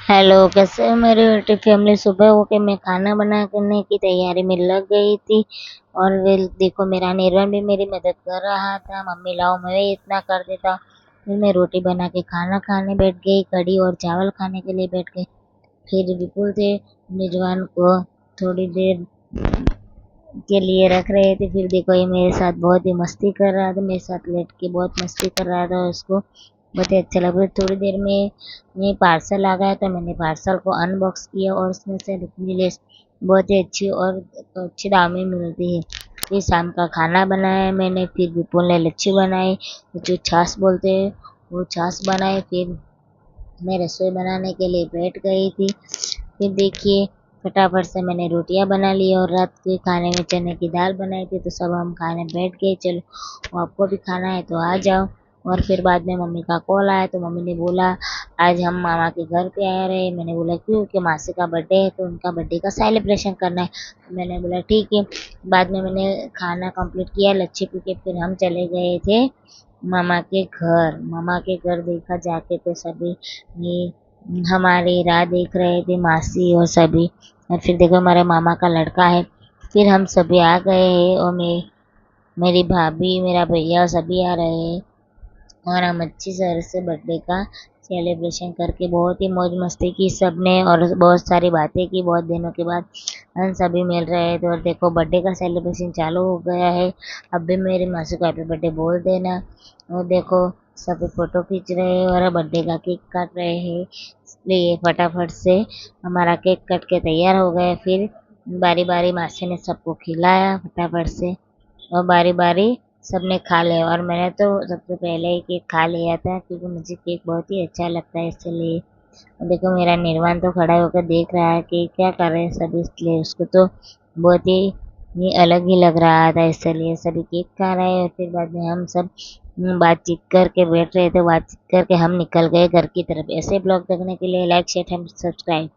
Hello, कैसे हो मेरी बेटी फैमिली। सुबह हो के मैं खाना बनाने की तैयारी में लग गई थी। और वे देखो, मेरा निर्वाण भी मेरी मदद कर रहा था। मम्मी लाओ, मैं भी इतना कर देता। फिर मैं रोटी बना के खाना खाने बैठ गई, कढ़ी और चावल खाने के लिए बैठ गई। फिर विपुल थे निर्वाण को थोड़ी देर के लिए रख रहे थे। फिर देखो, ये मेरे साथ बहुत ही मस्ती कर रहा था, मेरे साथ लेट के बहुत मस्ती कर रहा था। उसको बहुत ही अच्छा लगा। थोड़ी देर में ये पार्सल आ गया, तो मैंने पार्सल को अनबॉक्स किया और उसमें से नेकलेस बहुत ही अच्छी और अच्छी दाम में मिलती है। फिर शाम का खाना बनाया मैंने। फिर विपुल ने लच्छी बनाई, जो छाछ बोलते हैं, वो छाछ बनाए। फिर मैं रसोई बनाने के लिए बैठ गई थी। फिर देखिए, फटाफट से मैंने रोटियां बना ली और रात के खाने में चने की दाल बनाई थी। तो सब हम खाने बैठ गए। चलो, आपको भी खाना है तो आ जाओ। और फिर बाद में मम्मी का कॉल आया, तो मम्मी ने बोला आज हम मामा के घर पे आ रहे हैं। मैंने बोला क्यों, कि मासी का बर्थडे है, तो उनका बर्थडे का सेलिब्रेशन करना है। तो मैंने बोला ठीक है। बाद में मैंने खाना कंप्लीट किया, लच्छी पी के फिर हम चले गए थे मामा के घर। मामा के घर देखा जाके, तो सभी ये हमारी राह देख रहे थे, मासी और सभी। और फिर देखो, हमारे मामा का लड़का है। फिर हम सभी आ गए हैं, और मेरी भाभी, मेरा भैया सभी आ रहे हैं। और हम अच्छी तरह से बर्थडे का सेलिब्रेशन करके बहुत ही मौज मस्ती की सबने, और बहुत सारी बातें की। बहुत दिनों के बाद हम सभी मिल रहे थे। और देखो, बर्थडे का सेलिब्रेशन चालू हो गया है। अब भी मेरी मासी को हैप्पी बर्थडे बोल देना। और देखो, सभी फोटो खींच रहे हैं और बर्थडे का केक काट रहे हैं। इसलिए फटाफट से हमारा केक कट के तैयार हो गया। फिर बारी बारी मासी ने सबको खिलाया फटाफट से, और बारी बारी सबने खा लिया। और मैंने तो सबसे पहले ही केक खा लिया था, क्योंकि मुझे केक बहुत ही अच्छा लगता है, इसलिए। और देखो, मेरा निर्वाण तो खड़ा होकर देख रहा है कि क्या कर रहे हैं सभी, इसलिए उसको तो बहुत ही ये अलग ही लग रहा था। इसलिए सभी केक खा रहे हैं। और फिर बाद में हम सब बातचीत करके बैठ रहे थे। बातचीत करके हम निकल गए घर की तरफ। ऐसे ब्लॉग देखने के लिए लाइक शेयर एंड सब्सक्राइब।